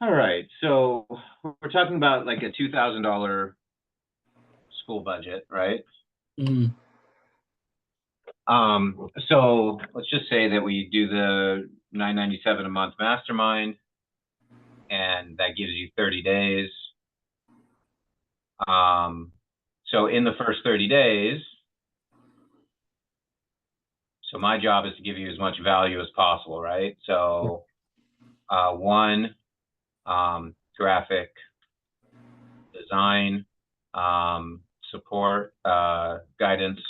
All right. So we're talking about like a $2,000 school budget, right? Mm, So let's just say that we do the 997 a month mastermind, and that gives you 30 days. So in the first 30 days, so my job is to give you as much value as possible, right? So one, graphic design, support, guidance.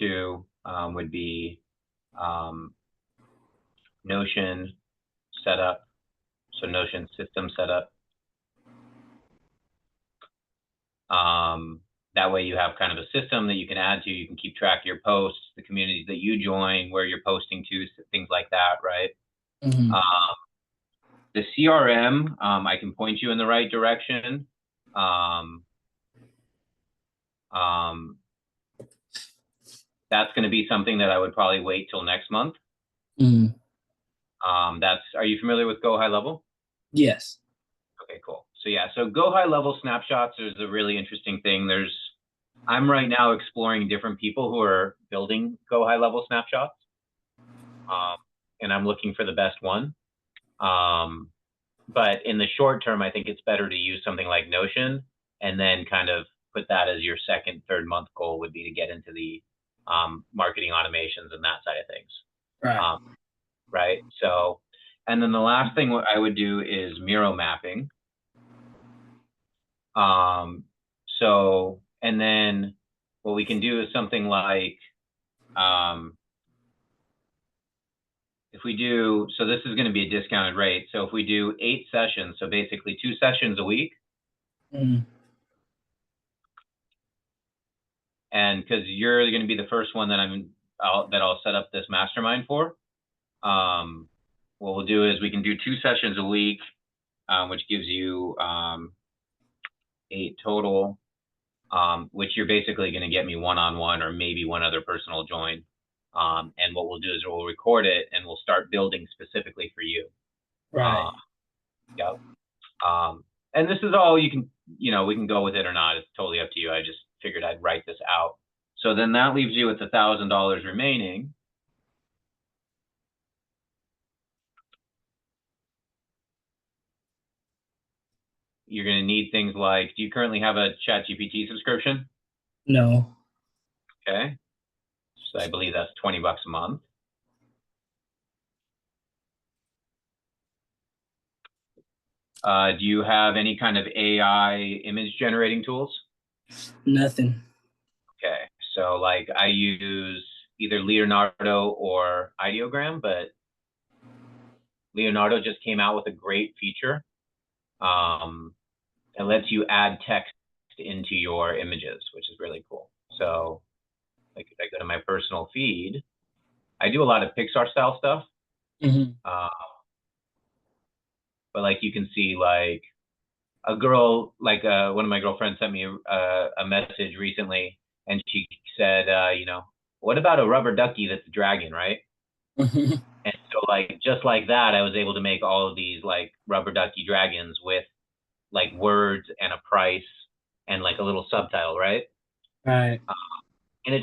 Two would be um, Notion setup, so Notion system setup. That way you have kind of a system that you can add to. You can keep track of your posts, the communities that you join, where you're posting to, things like that, right? mm, Um, the CRM, I can point you in the right direction. Um, um, that's going to be something that I would probably wait till next month. mm. Are you familiar with Go High Level? Yes. Okay, cool. So yeah, so Go High Level snapshots is a really interesting thing. I'm right now exploring different people who are building Go High Level snapshots, um, and I'm looking for the best one. Um, but in the short term, I think it's better to use something like Notion, and then kind of put that as your second, third month goal would be to get into the marketing automations and that side of things. Right. Um, right. So, and then the last thing what I would do is Miro mapping. Um, and then what we can do is something like, um, if we do, so this is going to be a discounted rate. So if we do 8 sessions, so basically 2 sessions a week, Mm, and because you're going to be the first one that I'll set up this mastermind for. What we'll do is we can do 2 sessions a week, which gives you 8 total, which you're basically going to get me one-on-one or maybe one other person will join. And what we'll do is we'll record it and we'll start building specifically for you. right. Uh, yeah. And this is all you can, we can go with it or not. It's totally up to you. I just figured I'd write this out. So then that leaves you with $1,000 remaining. You're going to need things like, do you currently have a ChatGPT subscription? No. Okay. So I believe that's $20 a month. Do you have any kind of AI image generating tools? Nothing. Okay. So like I use either Leonardo or Ideogram, but Leonardo just came out with a great feature. Um, it lets you add text into your images, which is really cool. So like if I go to my personal feed, I do a lot of Pixar style stuff. Hmm. Uh, but like you can see like a girl, like one of my girlfriends sent me a message recently and she said, what about a rubber ducky that's a dragon, right? Hmm. And so like just like that, I was able to make all of these like rubber ducky dragons with like words and a price and like a little subtitle, right? Right. And it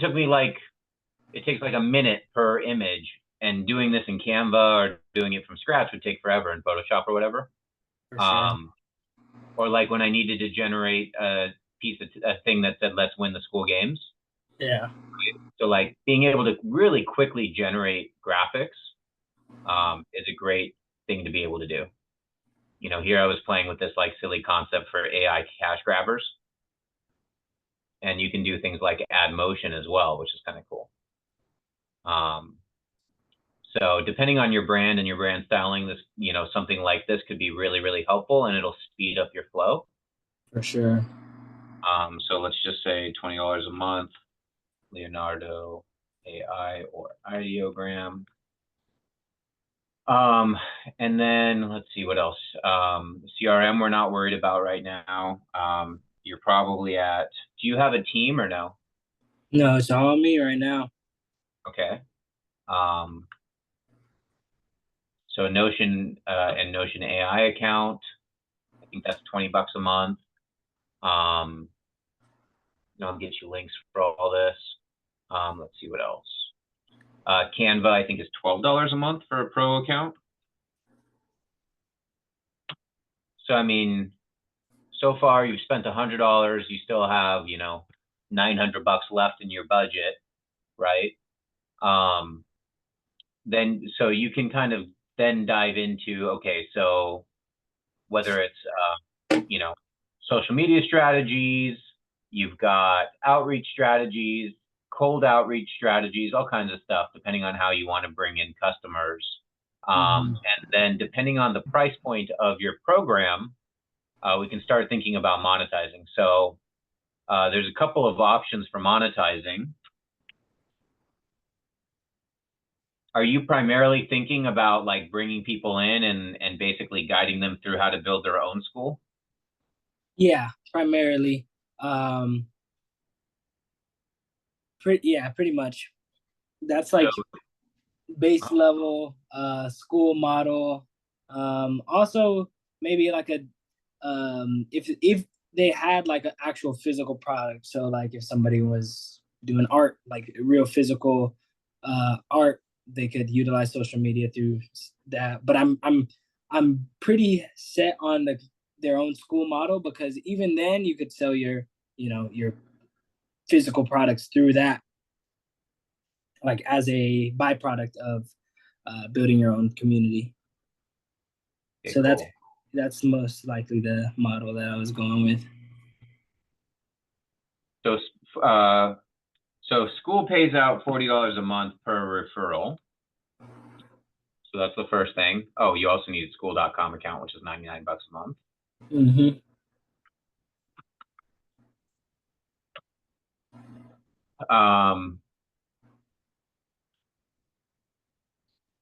takes like a minute per image. And doing this in Canva or doing it from scratch would take forever in Photoshop or whatever. For sure. Um, or like when I needed to generate a thing that said "Let's win the school games." Yeah. So like being able to really quickly generate graphics is a great thing to be able to do. Here I was playing with this like silly concept for AI cash grabbers, and you can do things like add motion as well, which is kind of cool. Um, so depending on your brand and your brand styling, something like this could be really, really helpful, and it'll speed up your flow. For sure. So let's just say $20 a month, Leonardo AI or ideogram. Um, and then let's see what else. CRM we're not worried about right now. You're probably at, do you have a team or no? No, it's all on me right now. Okay. Um, So Notion and Notion AI account, I think that's $20 a month. I'll get you links for all this. Let's see what else. Canva, I think, is $12 a month for a pro account. So, I mean, so far you've spent $100. You still have, $900 left in your budget, right? Then, so you can kind of then dive into, okay, so whether it's, social media strategies, you've got outreach strategies, cold outreach strategies, all kinds of stuff, depending on how you want to bring in customers. And then depending on the price point of your program, we can start thinking about monetizing. So there's a couple of options for monetizing. Are you primarily thinking about like bringing people in and basically guiding them through how to build their own school? Yeah, primarily. Pretty much. That's like So, base level school model. Also maybe like a if they had like an actual physical product. So like if somebody was doing art, like real physical art, they could utilize social media through that. But I'm pretty set on their own school model, because even then you could sell your physical products through that, like as a byproduct of building your own community. okay, So cool. that's most likely the model that I was going with. So, so school pays out $40 a month per referral. So that's the first thing. Oh, you also need a school.com account, which is $99 a month. Mm-hmm.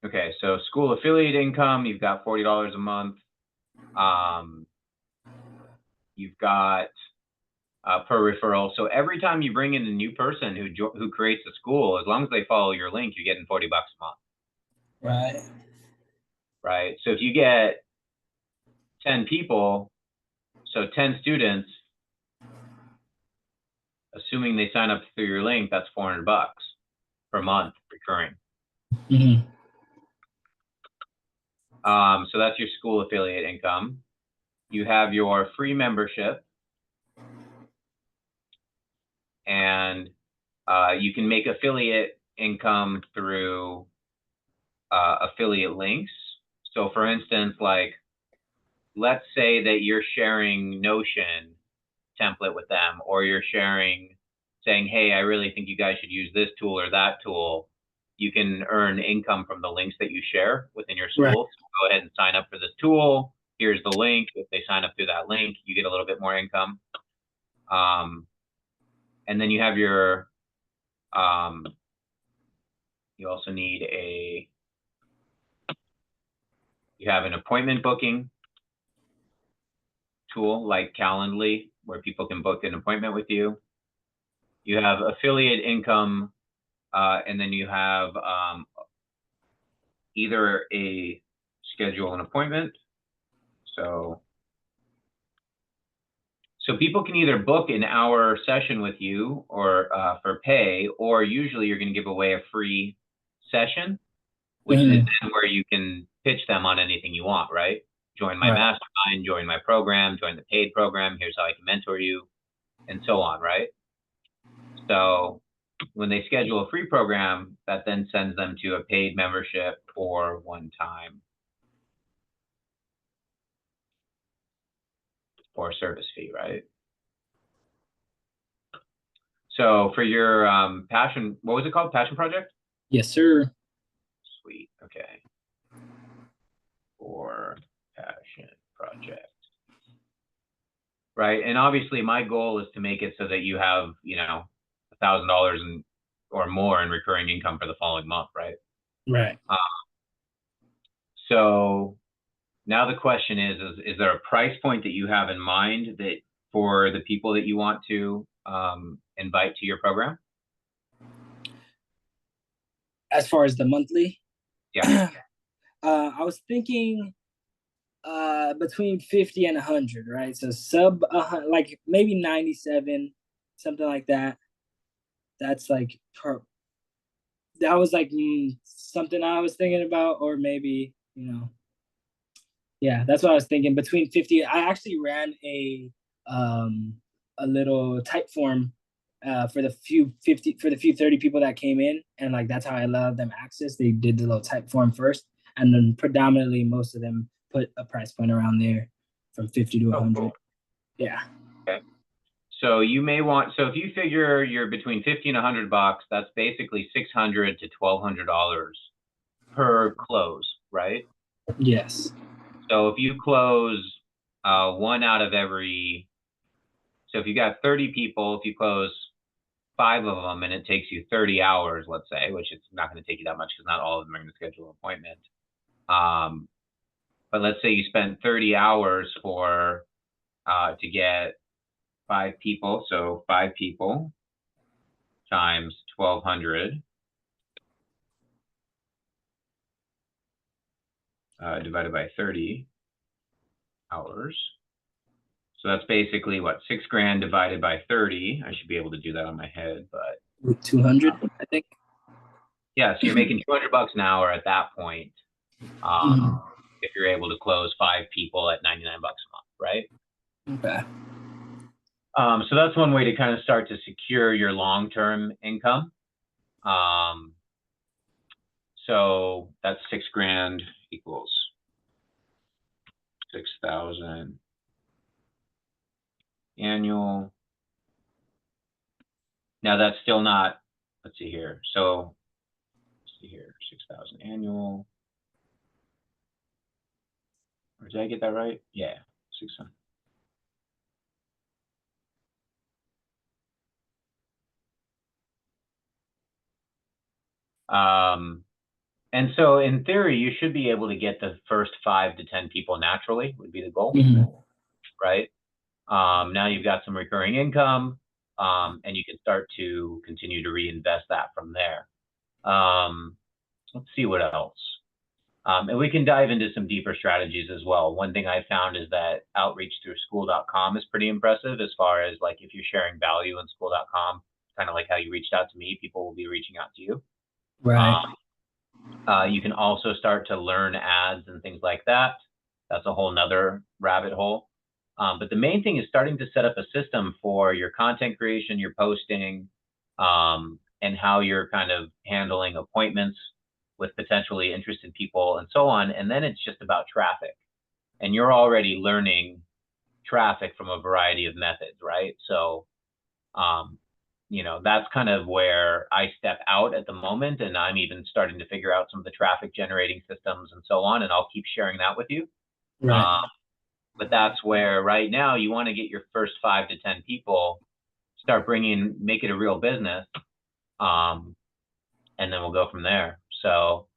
Okay, so school affiliate income, you've got $40 a month. You've got per referral. So every time you bring in a new person who creates a school, as long as they follow your link, you're getting $40 a month. Right. Right. So if you get 10 people, so 10 students, assuming they sign up through your link, that's $400 per month recurring. Mm-hmm. So that's your school affiliate income. You have your free membership, and you can make affiliate income through affiliate links. So for instance, like, let's say that you're sharing Notion template with them, or you're saying, hey, I really think you guys should use this tool or that tool. You can earn income from the links that you share within your Right. school. So go ahead and sign up for this tool. Here's the link. If they sign up through that link, you get a little bit more income. And then you have your, you also need you have an appointment booking tool like Calendly, where people can book an appointment with you. You have affiliate income, and then you have either a schedule an appointment. So people can either book an hour session with you or for pay, or usually you're going to give away a free session, which is then where you can pitch them on anything you want, right? Join my Right. mastermind, join my program, join the paid program. Here's how I can mentor you, and so on, right? So when they schedule a free program, that then sends them to a paid membership or one-time or service fee, right? So for your passion, what was it called? Passion project? Yes, sir. Sweet. Okay. For passion project. Right. And obviously my goal is to make it so that you have, $1,000 or more in recurring income for the following month, right? Right. So now the question is there a price point that you have in mind that for the people that you want to invite to your program? As far as the monthly, Yeah. I was thinking between 50 and 100, right? So sub like maybe 97, something like that. That's like that was like something I was thinking about, or maybe, yeah, that's what I was thinking. Between 50, I actually ran um a little type form for the few 30 people that came in, and like that's how I allowed them access. They did the little type form first, and then predominantly most of them put a price point around there from 50 to Oh, 100. cool. Yeah. Okay. So you may want, so if you figure you're between 50 and $100, that's basically $600 to $1,200 per close, right? Yes. So if you close one out of every, so if you got 30 people, if you close 5 of them and it takes you 30 hours, let's say, which it's not going to take you that much because not all of them are going to schedule an appointment. But let's say you spend 30 hours for to get 5 people. So 5 people times 1,200 divided by 30 hours. So that's basically what, 6 grand divided by 30. I should be able to do that on my head, but 200, I think. yeah, so you're making $200 an hour at that point. Mhm. If you're able to close 5 people at $99 a month, right? Okay. So that's one way to kind of start to secure your long-term income. So that's 6 grand equals 6,000 annual. Now that's still not, let's see here. So let's see here, 6,000 annual. Or did I get that right? Yeah, 600. And so in theory, you should be able to get the first 5 to 10 people naturally would be the goal, right? Now you've got some recurring income, and you can start to continue to reinvest that from there. Let's see what else. And we can dive into some deeper strategies as well. One thing I found is that outreach through school.com is pretty impressive as far as like if you're sharing value in school.com, kind of like how you reached out to me, people will be reaching out to you. Right. You can also start to learn ads and things like that. That's a whole nother rabbit hole. But the main thing is starting to set up a system for your content creation, your posting, and how you're kind of handling appointments with potentially interested people and so on. And then it's just about traffic. And you're already learning traffic from a variety of methods, right? So that's kind of where I step out at the moment, and I'm even starting to figure out some of the traffic generating systems and so on, and I'll keep sharing that with you. Right. But that's where right now you want to get your first 5 to 10 people, make it a real business, and then we'll go from there. So,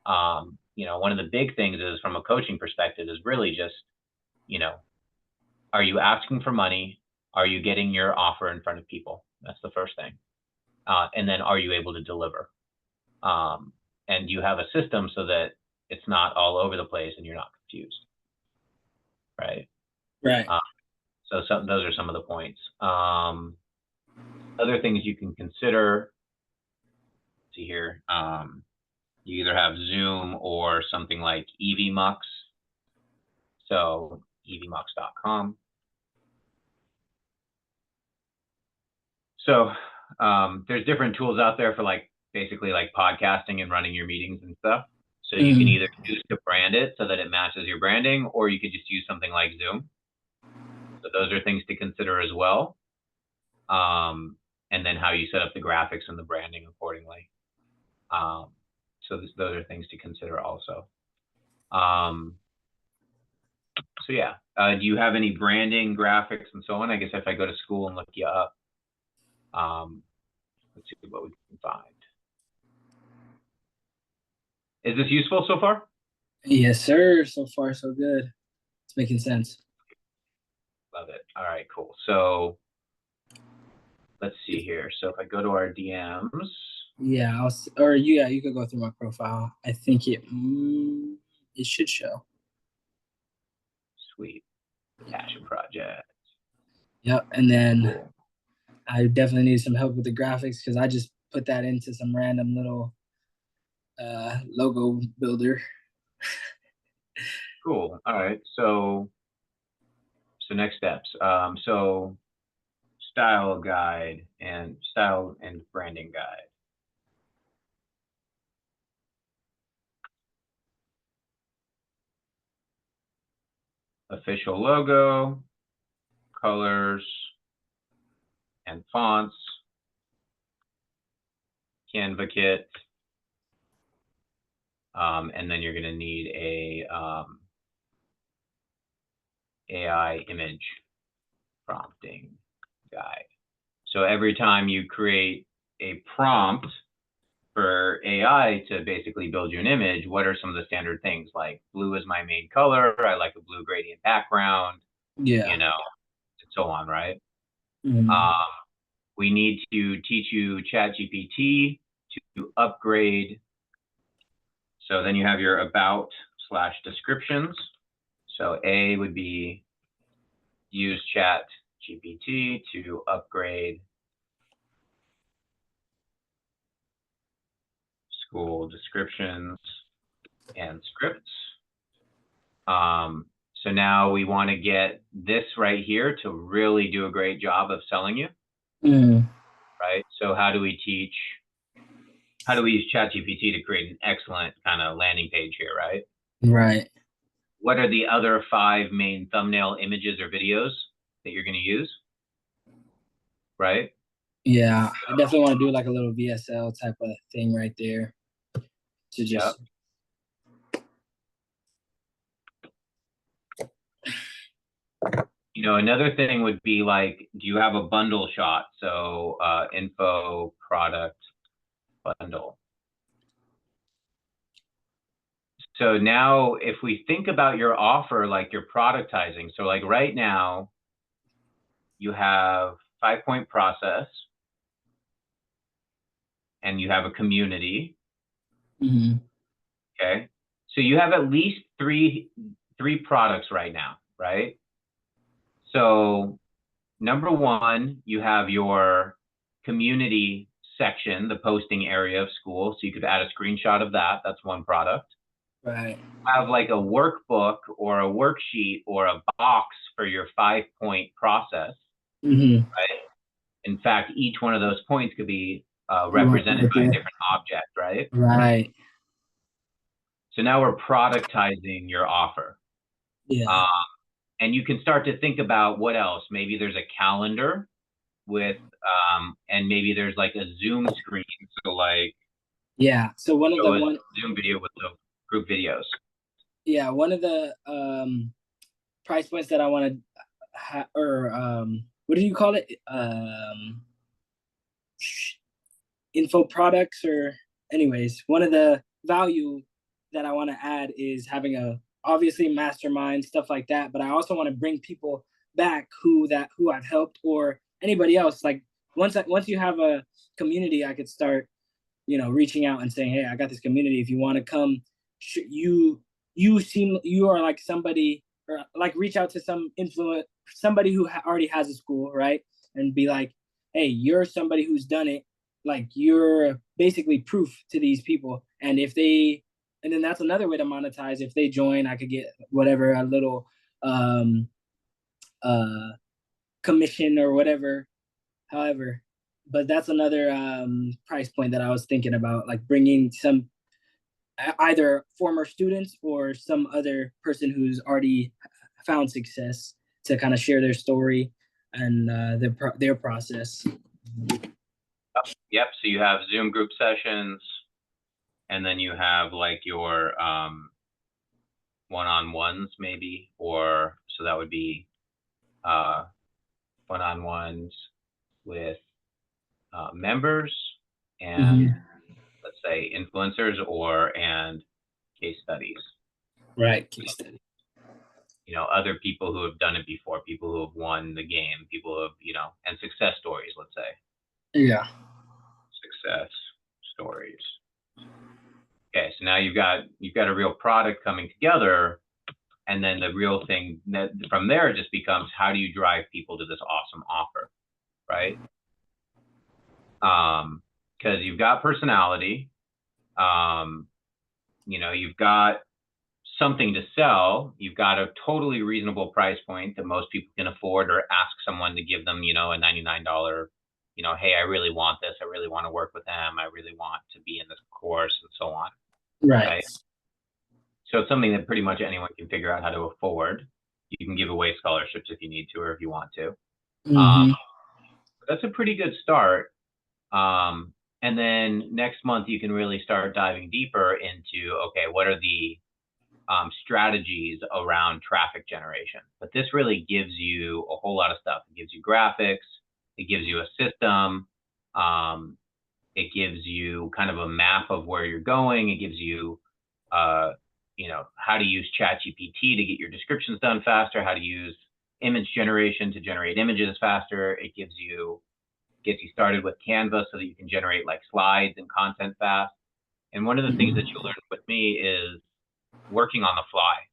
one of the big things is from a coaching perspective is really just, are you asking for money? Are you getting your offer in front of people? That's the first thing. And then are you able to deliver? And you have a system so that it's not all over the place and you're not confused, right? Right. So those are some of the points. Other things you can consider. Let's see here. You either have Zoom or something like EVMux. So evmux.com. So there's different tools out there for basically like podcasting and running your meetings and stuff. So you can either choose to brand it so that it matches your branding, or you could just use something like Zoom. So those are things to consider as well. And then how you set up the graphics and the branding accordingly. So those are things to consider also. So yeah, do you have any branding, graphics, and so on? I guess if I go to school and look you up, let's see what we can find. Is this useful so far? Yes, sir. So far, so good. It's making sense. Love it. All right, cool. So let's see here. So if I go to our DMs. Yeah, you could go through my profile. I think it. it should show. Sweet. Passion project. Yep. And then Cool. I definitely need some help with the graphics because I just put that into some random little logo builder. Cool. All right. So next steps. So style guide and style and branding guide. Official logo, colors and fonts, Canva kit, and then you're going to need a AI image prompting guide. So every time you create a prompt for AI to basically build you an image, what are some of the standard things? Like blue is my main color. I like a blue gradient background, Yeah. you know, and so on, right? Mm-hmm. We need to teach you ChatGPT to upgrade. So then you have your about / descriptions. So A would be use ChatGPT to upgrade school descriptions and scripts. So now we want to get this right here to really do a great job of selling you, right? So how do we use ChatGPT to create an excellent kind of landing page here, right? Right. What are the other 5 main thumbnail images or videos that you're going to use, right? Yeah, I definitely want to do like a little VSL type of thing right there to just. Yep. You know, another thing would be like, do you have a bundle shot? So info, product, bundle. So now if we think about your offer, like your productizing, so like right now you have 5-point process and you have a community. Mm-hmm. Okay. So you have at least three products right now, right? So number 1, you have your community section, the posting area of school. So you could add a screenshot of that. That's one product. Right. Have like a workbook or a worksheet or a box for your 5-point process, Mm-hmm. right? In fact, each one of those points could be represented by a different object, right? Right. So now we're productizing your offer. Yeah. And you can start to think about what else. Maybe there's a calendar with, and maybe there's like a Zoom screen. So like, Yeah. So one of the show us one. Zoom video with the group videos. Yeah, one of the price points that I want to what do you call it? Info products or anyways, one of the value that I want to add is having a obviously mastermind stuff like that, but I also want to bring people back who I've helped or anybody else. Like once you have a community, I could start, reaching out and saying, hey, I got this community. If you want to come, you are like somebody, or like reach out to somebody who already has a school, right? And be like, hey, you're somebody who's done it. Like you're basically proof to these people. And then that's another way to monetize. If they join, I could get whatever, a little uh commission or whatever. However, but that's another price point that I was thinking about, like bringing some either former students or some other person who's already found success to kind of share their story and their process. Yep. So you have Zoom group sessions, and then you have like your one-on-ones maybe, or so that would be one-on-ones with members and let's say influencers and case studies. Right, case study. You know, other people who have done it before, people who have won the game, people who have, and success stories, let's say. Yeah. Success stories. Okay, So now you've got a real product coming together, and then the real thing that from there just becomes, how do you drive people to this awesome offer, right? Because you've got personality, you've got something to sell, you've got a totally reasonable price point that most people can afford, or ask someone to give them, a $99, hey, I really want this, I really want to work with them, I really want to be in this course, and so on, right? So it's something that pretty much anyone can figure out how to afford. You can give away scholarships if you need to, or if you want to. That's a pretty good start. And then next month you can really start diving deeper into, okay, what are the strategies around traffic generation? But this really gives you a whole lot of stuff. It gives you graphics, it gives you a system, it gives you kind of a map of where you're going. It gives you, how to use ChatGPT to get your descriptions done faster, how to use image generation to generate images faster. It gets you started with Canva so that you can generate like slides and content fast. And one of the things that you'll learn with me is working on the fly.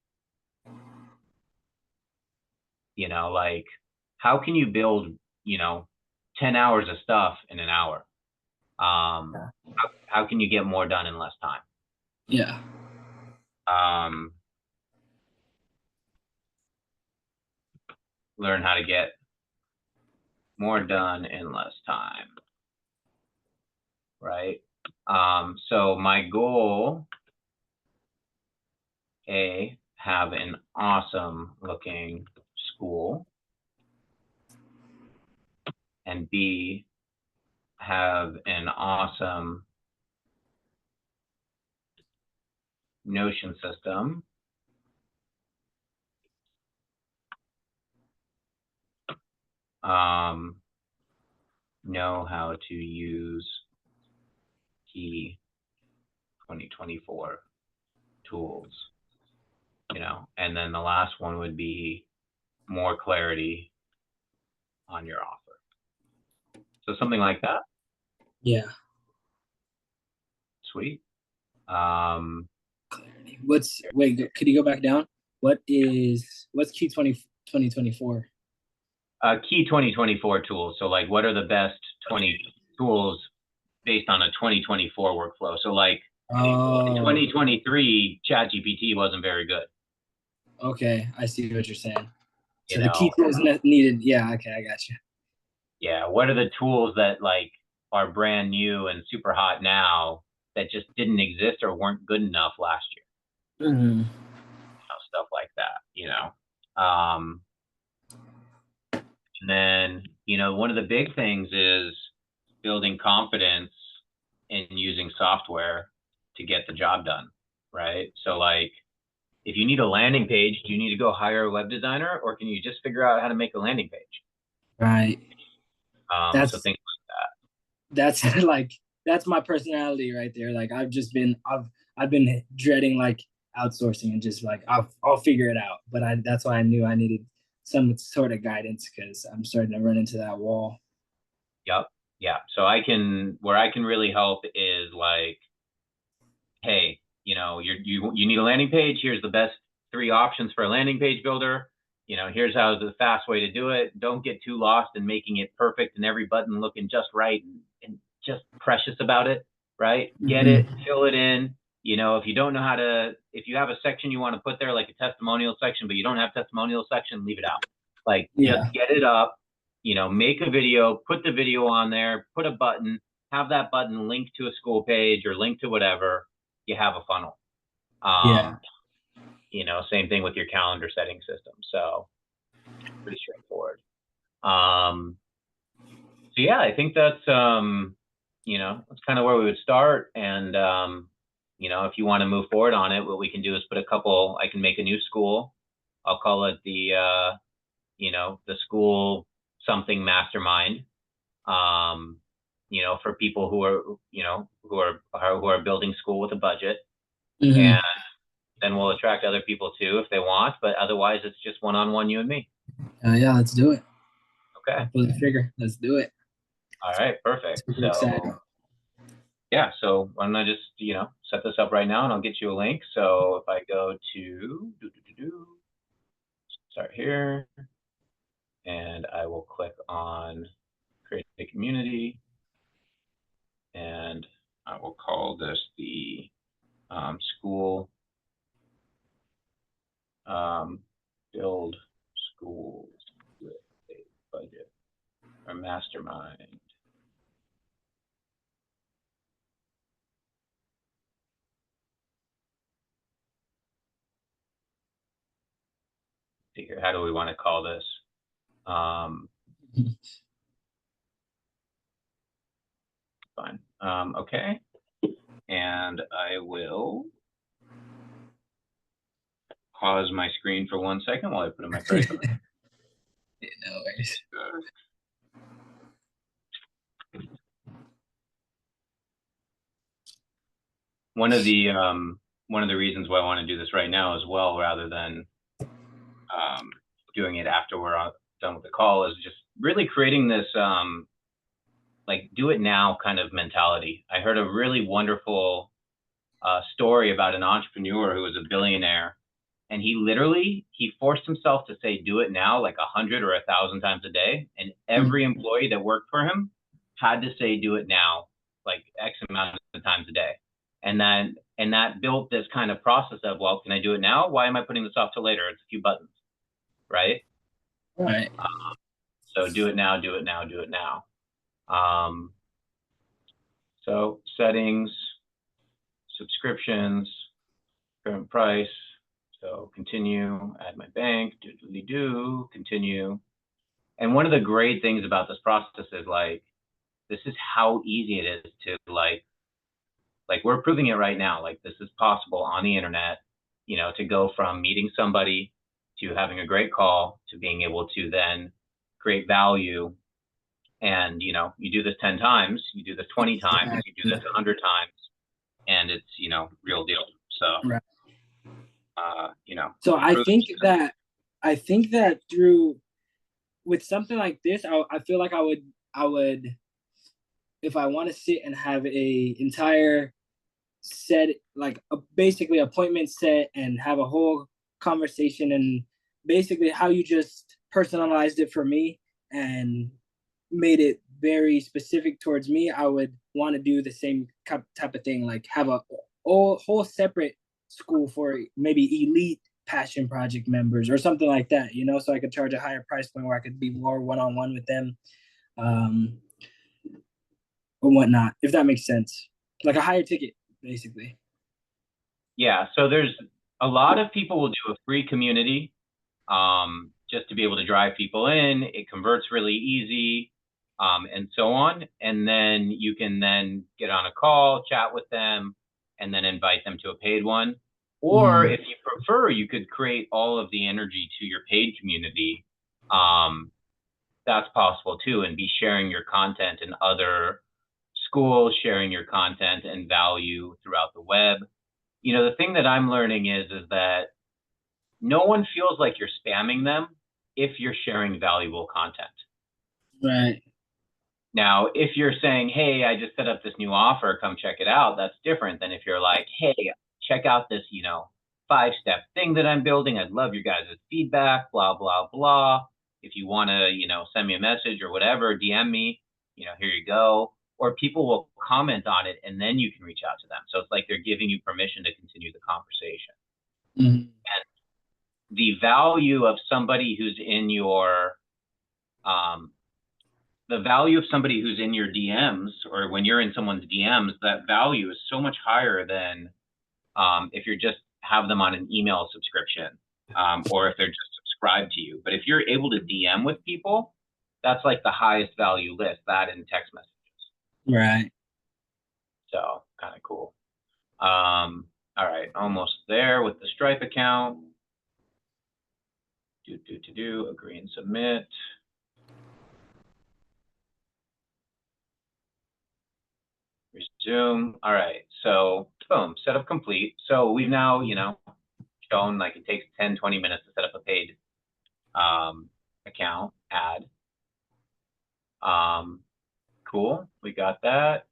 Like, how can you build, 10 hours of stuff in an hour? How can you get more done in less time? Yeah. Learn how to get more done in less time, right? So my goal, A, have an awesome looking school, and B, have an awesome Notion system, know how to use key 2024 tools, and then the last one would be more clarity on your offer. So something like that. Yeah. Sweet. Clarity. Could you go back down? What's key 2024? Key 2024 tools. So like, what are the best 20 tools based on a 2024 workflow? So like, 2023 ChatGPT wasn't very good. Okay, I see what you're saying. So the key tools needed. Yeah, okay, I got you. Yeah, what are the tools that like are brand new and super hot now that just didn't exist or weren't good enough last year? Stuff like that, and then, one of the big things is building confidence in using software to get the job done, right? So like, if you need a landing page, do you need to go hire a web designer, or can you just figure out how to make a landing page? Right. So things like that. That's like, that's my personality right there. Like I've been dreading like outsourcing, and just like I'll figure it out. But that's why I knew I needed some sort of guidance, because I'm starting to run into that wall. Yep. Yeah. So where I can really help is like, hey, you need a landing page. Here's the best 3 options for a landing page builder. Here's how the fast way to do it. Don't get too lost in making it perfect and every button looking just right and just precious about it, right? Get it, fill it in. If you don't know if you have a section you want to put there, like a testimonial section, but you don't have testimonial section, leave it out. Like, just get it up, make a video, put the video on there, put a button, have that button link to a school page or link to whatever. You have a funnel. Same thing with your calendar setting system. So pretty straightforward. So yeah, I think that's, that's kind of where we would start. And, if you want to move forward on it, what we can do is I can make a new school. I'll call it the school something mastermind, for people who are building school with a budget. And then we'll attract other people too if they want, but otherwise it's just one-on-one, you and me. Yeah, let's do it. Okay. Pull the trigger. Let's do it. All right, perfect. Super excited. yeah, so why don't I just, set this up right now and I'll get you a link. So if I go to start here, and I will click on create a community, and I will call this the school build schools with a budget, or mastermind. Figure, how do we want to call this? Fine. Okay. And I will pause my screen for 1 second while I put in my credit card. No worries. One of the reasons why I want to do this right now as well, rather than doing it after we're done with the call, is just really creating this like do it now kind of mentality. I heard a really wonderful story about an entrepreneur who was a billionaire, and he forced himself to say do it now like 100 or 1,000 times a day, and every employee that worked for him had to say do it now like X amount of times a day. And that built this kind of process of, well, can I do it now? Why am I putting this off till later? It's a few buttons, right? Right. So do it now, do it now, do it now. So settings, subscriptions, current price. So continue, add my bank, do, continue. And one of the great things about this process is like, this is how easy it is to like we're proving it right now. Like this is possible on the internet, to go from meeting somebody to having a great call to being able to then create value. And, you do this 10 times, you do this 20 times, you do this 100 times, and it's, real deal. So, Right. you know, So I think that through with something like this, I feel like I would if I want to sit and have a entire set, like basically appointment set and have a whole conversation, and basically how you just personalized it for me and made it very specific towards me. I would want to do the same type of thing, like have a whole separate school for maybe elite passion project members or something like that, so I could charge a higher price point where I could be more one-on-one with them, or whatnot, if that makes sense, like a higher ticket basically. Yeah. So there's a lot of people will do a free community, just to be able to drive people in. It converts really easy, and so on. And then you can then get on a call, chat with them, and then invite them to a paid one. Or if you prefer, you could create all of the energy to your paid community. That's possible too, and be sharing your content in other schools, sharing your content and value throughout the web. The thing that I'm learning is that no one feels like you're spamming them if you're sharing valuable content. Right. Now, if you're saying, hey, I just set up this new offer, come check it out, that's different than if you're like, hey, check out this, 5-step thing that I'm building. I'd love your guys' feedback, blah, blah, blah. If you want to, send me a message or whatever, DM me, here you go. Or people will comment on it and then you can reach out to them. So it's like they're giving you permission to continue the conversation. And the value of somebody who's in your DMs, or when you're in someone's DMs, that value is so much higher than if you're just have them on an email subscription, or if they're just subscribed to you. But if you're able to DM with people, that's like the highest value list, that in text messages. Right. So kind of cool. All right, almost there with the Stripe account. Agree and submit. Resume. All right, so boom, setup complete. So we've now, shown like it takes 10, 20 minutes to set up a paid account ad. Cool, we got that.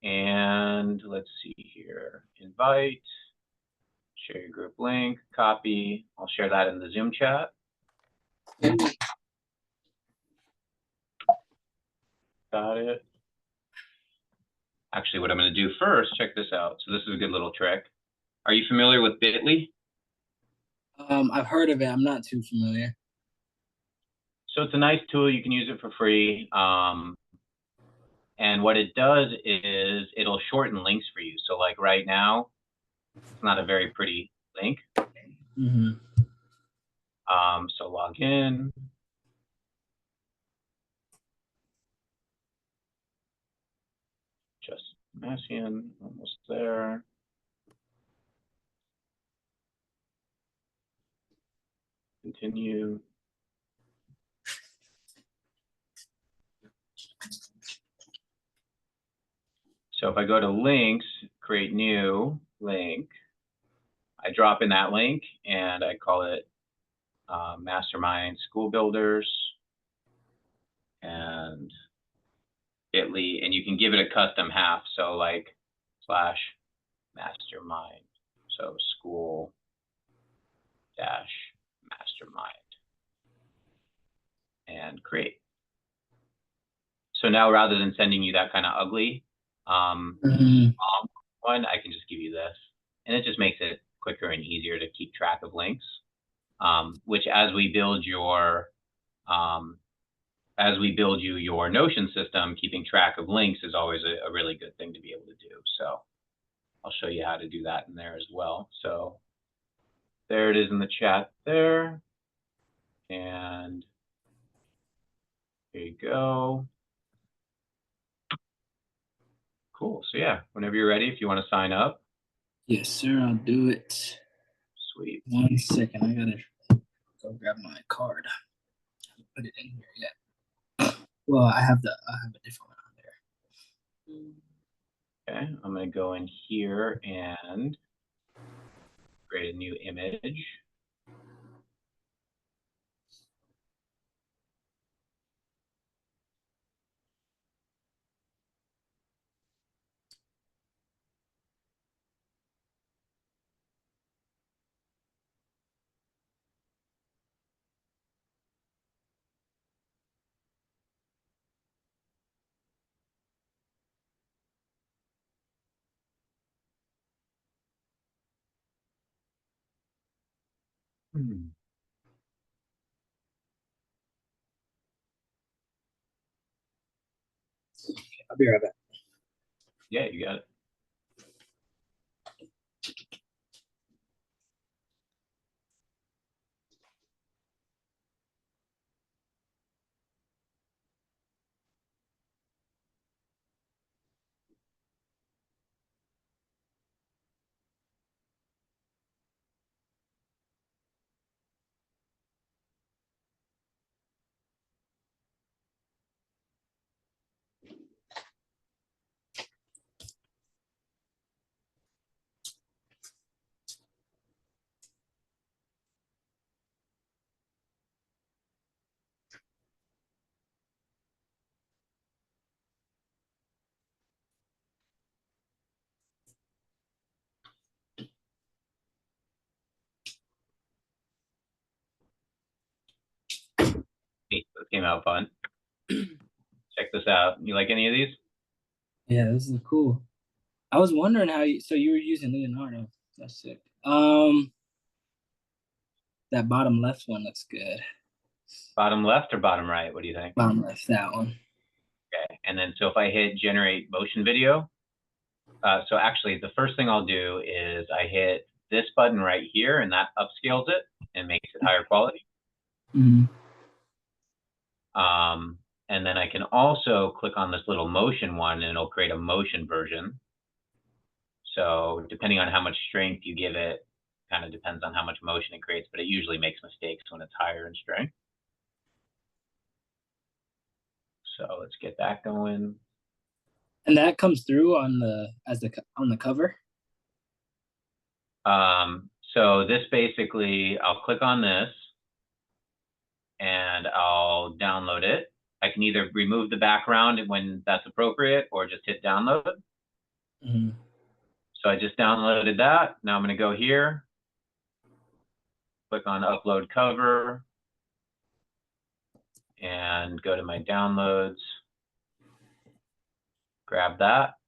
And let's see here, invite, share your group link, copy. I'll share that in the Zoom chat. Got it. Actually, what I'm going to do first, check this out. So this is a good little trick. Are you familiar with Bitly? I've heard of it. I'm not too familiar. So it's a nice tool. You can use it for free. And what it does is it'll shorten links for you. So like right now, it's not a very pretty link. Mm-hmm. So log in. Just Messian, almost there. Continue. So if I go to links, create new link, I drop in that link and I call it Mastermind School Builders and Bitly, and you can give it a custom half. So like slash mastermind. So school dash mastermind and create. So now rather than sending you that kind of ugly one, I can just give you this. And it just makes it quicker and easier to keep track of links, which as we build your your Notion system, keeping track of links is always a really good thing to be able to do. So I'll show you how to do that in there as well. So there it is in the chat there. And there you go. Cool. So yeah, whenever you're ready, if you want to sign up. Yes, sir. I'll do it. Sweet. 1 second. I gotta go grab my card. I haven't put it in here yet. Well, I have a different one on there. Okay, I'm gonna go in here and create a new image. I'll be right back. Yeah, you got it. This came out fun. Check this out. You like any of these? Yeah, this is cool. I was wondering how you were using Leonardo. That's sick. That bottom left one looks good. Bottom left or bottom right? What do you think? Bottom left, that one. Okay, and then so if I hit generate motion video, so actually the first thing I'll do is I hit this button right here and that upscales it and makes it higher quality. Mm-hmm. And then I can also click on this little motion one and it'll create a motion version. So depending on how much strength you give it, kind of depends on how much motion it creates, but it usually makes mistakes when it's higher in strength. So let's get that going. And that comes through on the cover. So this basically, I'll click on this and I'll download it. I can either remove the background when that's appropriate or just hit download. Mhm. So I just downloaded that. Now I'm going to go here, click on upload cover, and go to my downloads, grab that,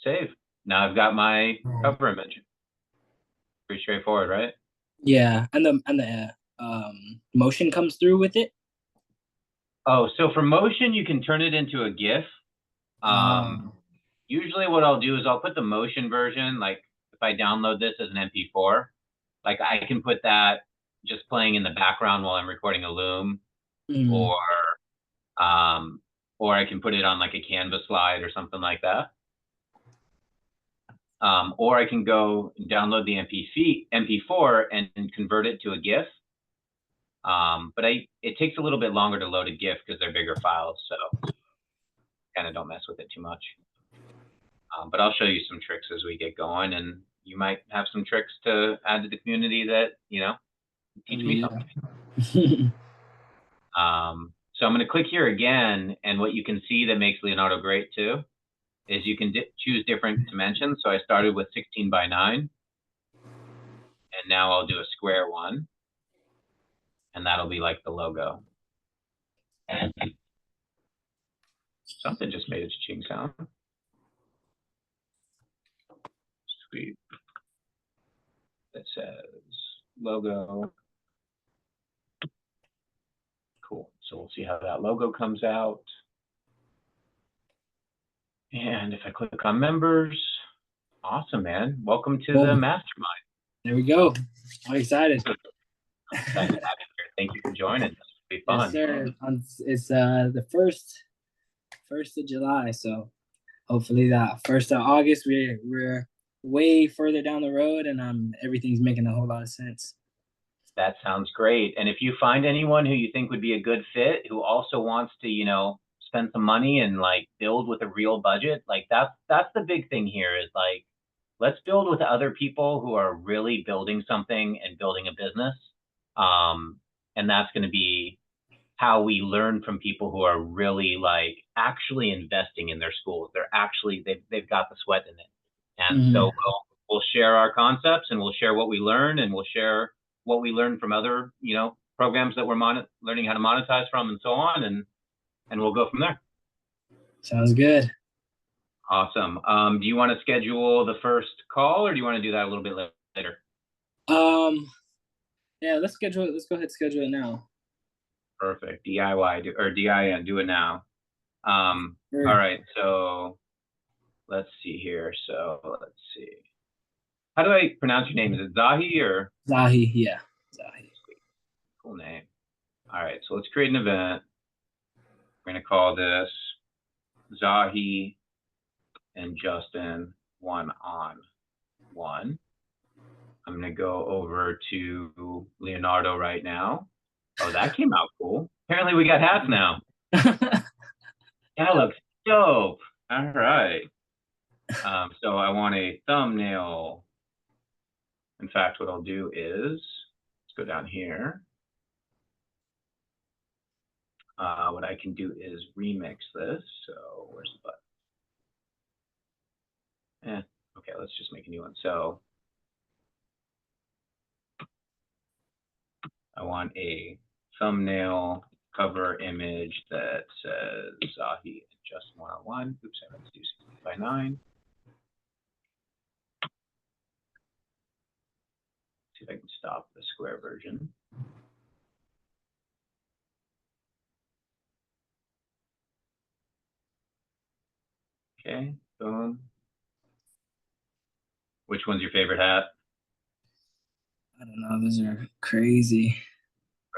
save. Now I've got my cover image. Pretty straightforward, right? Yeah, and the motion comes through with it. Oh, so for motion, you can turn it into a GIF. Um, Usually what I'll do is I'll put the motion version, like if I download this as an MP4, like I can put that just playing in the background while I'm recording a Loom, mm, or um, or I can put it on like a Canvas slide or something like that. Or I can go download the MP4 and convert it to a GIF. But it takes a little bit longer to load a GIF because they're bigger files, so kind of don't mess with it too much. But I'll show you some tricks as we get going, and you might have some tricks to add to the community that, teach me something. So I'm going to click here again, and what you can see that makes Leonardo great too is you can choose different dimensions. So I started with 16 by 9, and now I'll do a square one, and that'll be like the logo. And something just made its ching sound. Sweet. That says logo. Cool. So we'll see how that logo comes out. And if I click on members, awesome, man. Welcome to the Mastermind. There we go. I'm excited. Excited to have you here. Thank you for joining. This will be fun. Yes, sir. It's the first of July, so hopefully that 1st of August we're way further down the road, and everything's making a whole lot of sense. That sounds great. And if you find anyone who you think would be a good fit, who also wants to, spend some money and like build with a real budget, like that's the big thing here is like, let's build with other people who are really building something and building a business. And that's going to be how we learn from people who are really like actually investing in their schools. They've got the sweat in it. And so we'll share our concepts, and we'll share what we learn, and we'll share what we learn from other, programs that we're learning how to monetize from, and so on. And we'll go from there. Sounds good. Awesome. Do you want to schedule the first call, or do you want to do that a little bit later? Yeah, let's schedule it. Let's go ahead and schedule it now. Perfect. DIY or DIN, do it now. All right. So let's see here. So let's see. How do I pronounce your name? Is it Zahi or? Zahi, yeah. Zahi. Cool name. All right. So let's create an event. We're going to call this Zahi and Justin 1-on-1. I'm going to go over to Leonardo right now. Oh, that came out cool. Apparently we got hats now. That looks dope. All right. So I want a thumbnail. In fact, what I'll do is, let's go down here. What I can do is remix this. So where's the button? Okay, let's just make a new one. So I want a thumbnail cover image that says Zahi and Justin 1-on-1. Oops, I meant to do 16 by 9. See if I can stop the square version. Okay, boom. Which one's your favorite hat? I don't know. Those are crazy.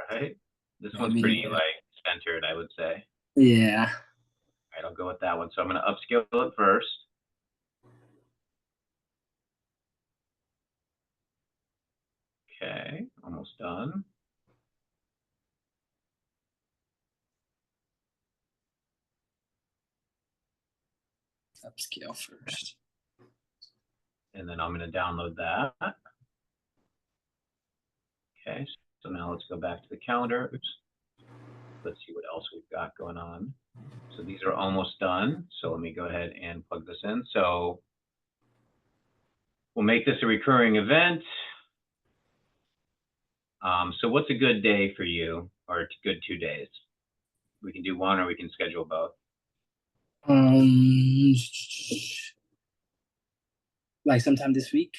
Right? This one's pretty like centered, I would say. Yeah. All right, I'll go with that one. So I'm going to upscale it first. Okay, almost done. Upscale first. And then I'm going to download that. Okay, so now let's go back to the calendar. Oops. let's see what else we've got going on. So these are almost done. So let me go ahead and plug this in. So we'll make this a recurring event. So what's a good day for you, or a good 2 days? We can do one, or we can schedule both. Like sometime this week.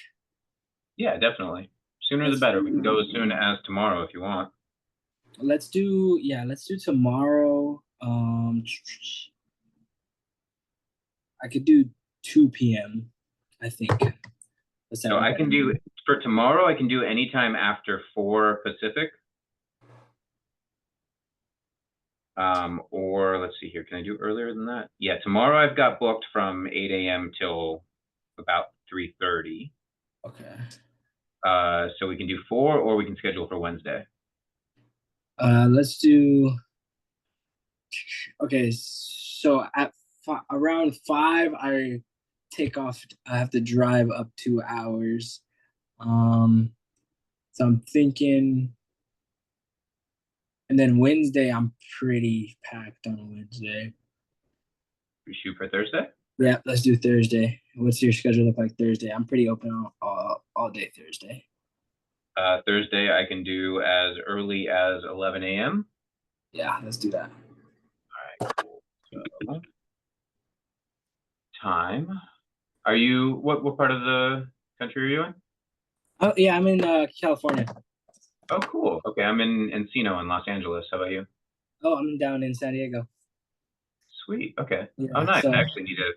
Yeah, definitely. Sooner the better. We can go as soon as tomorrow if you want. Let's do tomorrow. I could do 2 p.m. I think. So I can do for tomorrow. I can do anytime after 4 Pacific. Or let's see here. Can I do earlier than that? Yeah, tomorrow I've got booked from 8 a.m. till about 3:30. Okay. So we can do 4, or we can schedule for Wednesday. Let's do. Okay, so at around 5, I take off. I have to drive up 2 hours. So I'm thinking, and then Wednesday, I'm pretty packed on Wednesday. We shoot for Thursday? Yeah, let's do Thursday. What's your schedule look like Thursday? I'm pretty open all day Thursday. Thursday, I can do as early as 11 a.m. Yeah, let's do that. All right, cool. So, time. Are you, what part of the country are you in? Oh, yeah, I'm in California. Oh, cool. Okay, I'm in Encino in Los Angeles. How about you? Oh, I'm down in San Diego. Sweet. Okay. Yeah, Oh, nice. so, I actually need to.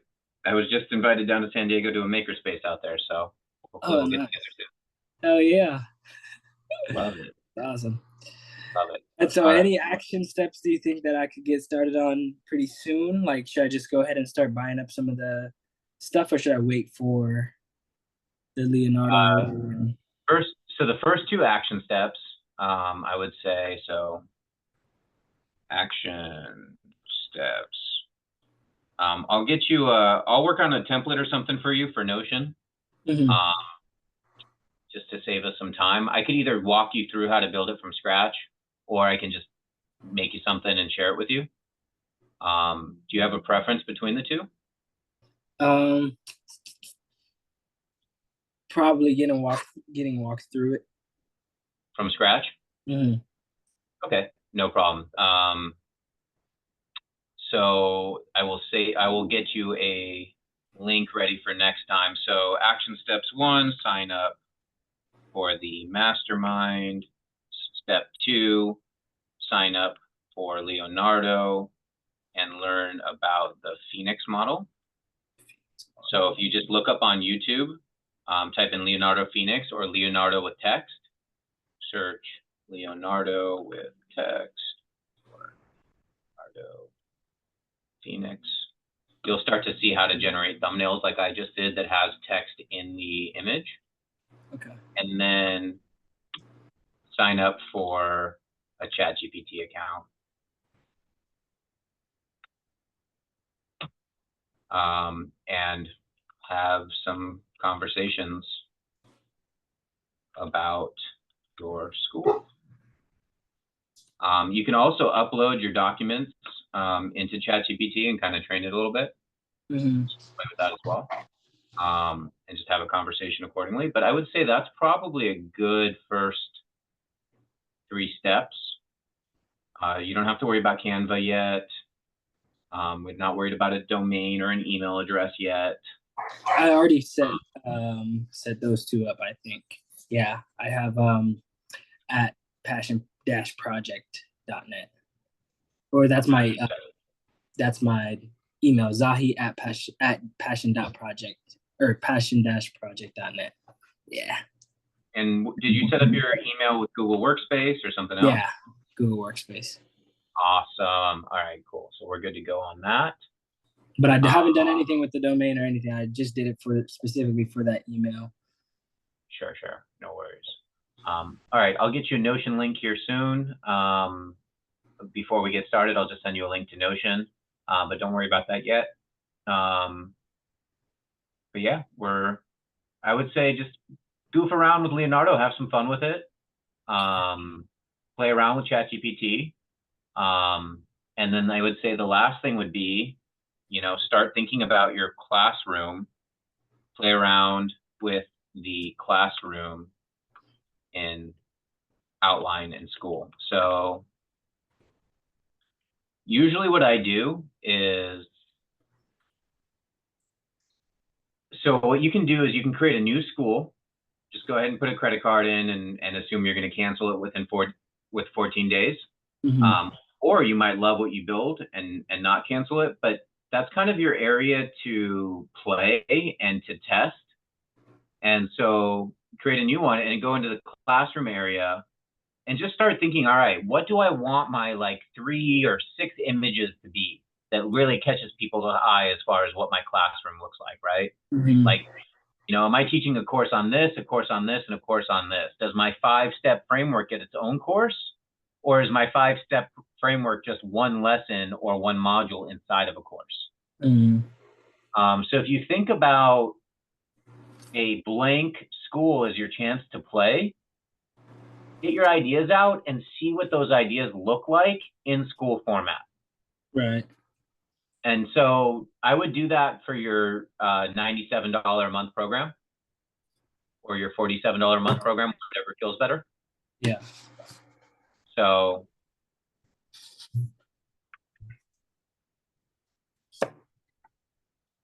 I was just invited down to San Diego to a makerspace out there, so hopefully we'll get nice. together soon. Oh, yeah. Love it. Awesome. Love it. And so, any action steps do you think that I could get started on pretty soon? Like, should I just go ahead and start buying up some of the stuff, or should I wait for the Leonardo? So the first 2 action steps, I would say, so action steps. I'll get you, I'll work on a template or something for you for Notion. Mm-hmm. Just to save us some time. I could either walk you through how to build it from scratch, or I can just make you something and share it with you. Do you have a preference between the two? Probably getting walked through it. From scratch? Mm-hmm. Okay, no problem. So I will get you a link ready for next time. So action steps 1, sign up for the Mastermind. Step 2, sign up for Leonardo and learn about the Phoenix model. So if you just look up on YouTube, type in Leonardo Phoenix or Leonardo with text, search Leonardo with text or Leonardo Phoenix. You'll start to see how to generate thumbnails like I just did that has text in the image. Okay. And then sign up for a ChatGPT account. And have some conversations about your school. You can also upload your documents into ChatGPT and kind of train it a little bit. Mm-hmm. Play with that as well. And just have a conversation accordingly. But I would say that's probably a good first 3 steps. You don't have to worry about Canva yet. We're not worried about a domain or an email address yet. I already set those 2 up, I think. Yeah, I have at passion-project.net. Or that's my email, Zahi at passion.project or passion-project.net. Yeah. And did you set up your email with Google Workspace or something else? Yeah, Google Workspace. Awesome. All right, cool. So we're good to go on that. But I haven't done anything with the domain or anything. I just did it specifically for that email. Sure. No worries. All right, I'll get you a Notion link here soon. Before we get started, I'll just send you a link to Notion, but don't worry about that yet. But yeah, I would say just goof around with Leonardo, have some fun with it. Play around with ChatGPT. And then I would say the last thing would be, start thinking about your classroom, play around with the classroom in outline in school. So usually what I do is, so what you can do is you can create a new school. Just go ahead and put a credit card in and assume you're going to cancel it with 14 days. Mm-hmm. Or you might love what you build and not cancel it, but that's kind of your area to play and to test. And so create a new one and go into the classroom area and just start thinking, all right, what do I want my like 3 or 6 images to be that really catches people's eye as far as what my classroom looks like, right? Mm-hmm. Like, am I teaching a course on this, a course on this, and a course on this? Does my 5-step framework get its own course? Or is my 5-step framework just one lesson or one module inside of a course? Mm-hmm. So if you think about a blank school as your chance to play, get your ideas out and see what those ideas look like in school format. Right. And so I would do that for your $97 a month program or your $47 a month program, whatever feels better. Yeah. So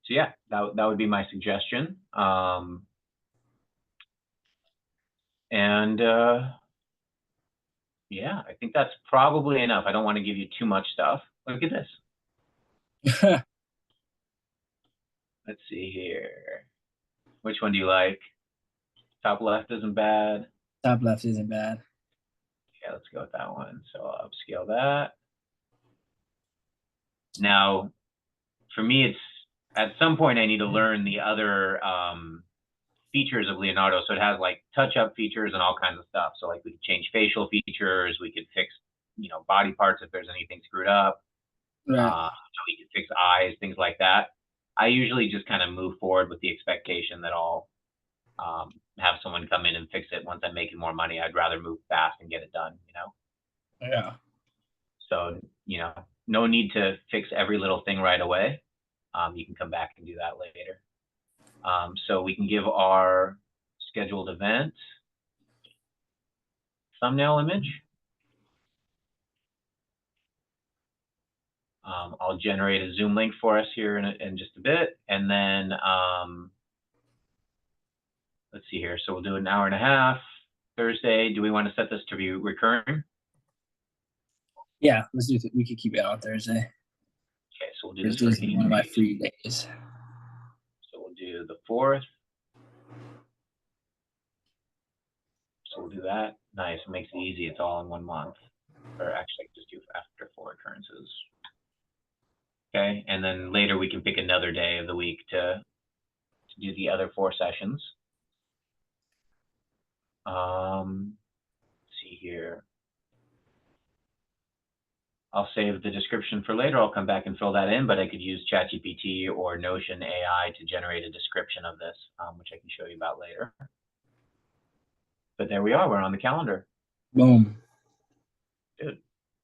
yeah, that would be my suggestion. And yeah, I think that's probably enough. I don't want to give you too much stuff. Look at this. Let's see here. Which one do you like? Top left isn't bad. Top left isn't bad. Yeah, let's go with that one. So I'll upscale that. Now, for me, it's at some point I need to learn the other features of Leonardo. So it has like touch-up features and all kinds of stuff. So like we could change facial features, we could fix, body parts if there's anything screwed up. Right. We could fix eyes, things like that. I usually just kind of move forward with the expectation that I'll have someone come in and fix it once I'm making more money. I'd rather move fast and get it done, Yeah. So, no need to fix every little thing right away. You can come back and do that later. So we can give our scheduled event thumbnail image. I'll generate a Zoom link for us here in just a bit. And then let's see here. So we'll do an hour and a half Thursday. Do we want to set this to be recurring? Yeah, let's do it. We could keep it on Thursday. Okay, so we'll do this for one of my free days. So we'll do the 4th. So we'll do that. Nice. It makes it easy. It's all in 1 month. Or actually, just do after 4 occurrences. Okay, and then later we can pick another day of the week to do the other 4 sessions. Let's see here. I'll save the description for later. I'll come back and fill that in, but I could use ChatGPT or Notion AI to generate a description of this, which I can show you about later. But there we are. We're on the calendar. Boom. Dude,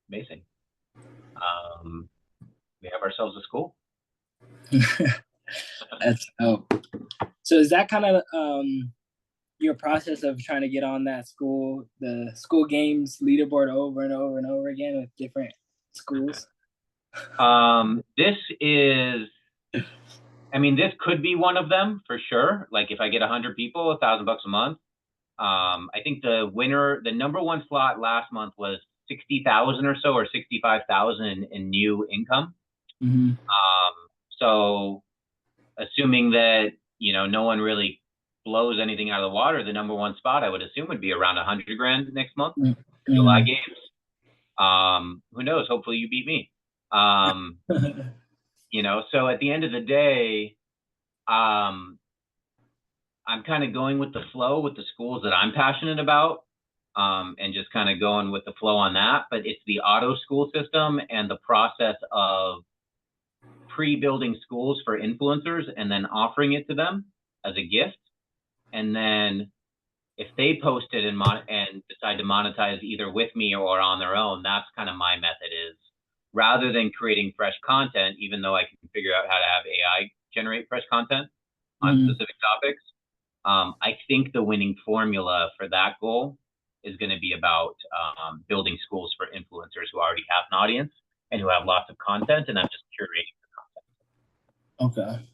amazing. We have ourselves a school. That's so is that kind of your process of trying to get on the school games leaderboard over and over and over again with different schools? This could be one of them for sure. Like if I get 100 people, $1,000 a month. I think the number one slot last month was 60,000 or so, or 65,000 in new income. Mm-hmm. So assuming that, no one really blows anything out of the water, the number one spot I would assume would be around 100 grand next month. Mm-hmm. July games. Who knows? Hopefully you beat me. So at the end of the day, I'm kind of going with the flow with the schools that I'm passionate about, and just kind of going with the flow on that. But it's the auto school system and the process of pre-building schools for influencers and then offering it to them as a gift. And then if they post it and decide to monetize either with me or on their own, that's kind of my method is rather than creating fresh content, even though I can figure out how to have AI generate fresh content on specific topics. I think the winning formula for that goal is going to be about building schools for influencers who already have an audience and who have lots of content, and I'm just curating the content. Okay.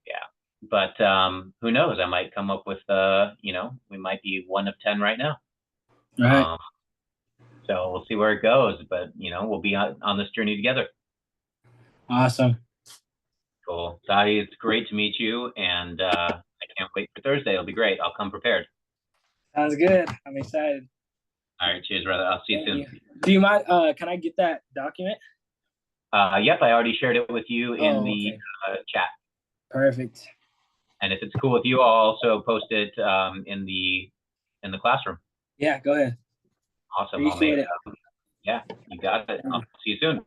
Yeah. But who knows? I might come up with, we might be 1 of 10 right now. Right. So we'll see where it goes. But, we'll be on this journey together. Awesome. Cool. Zahi, it's great to meet you. And I can't wait for Thursday. It'll be great. I'll come prepared. Sounds good. I'm excited. All right. Cheers, brother. I'll see you soon. Do you mind? Can I get that document? Yep. I already shared it with you in the chat. Perfect. And if it's cool with you, I'll also post it in the classroom. Yeah, go ahead. Awesome. Appreciate it. Yeah, you got it. I'll see you soon.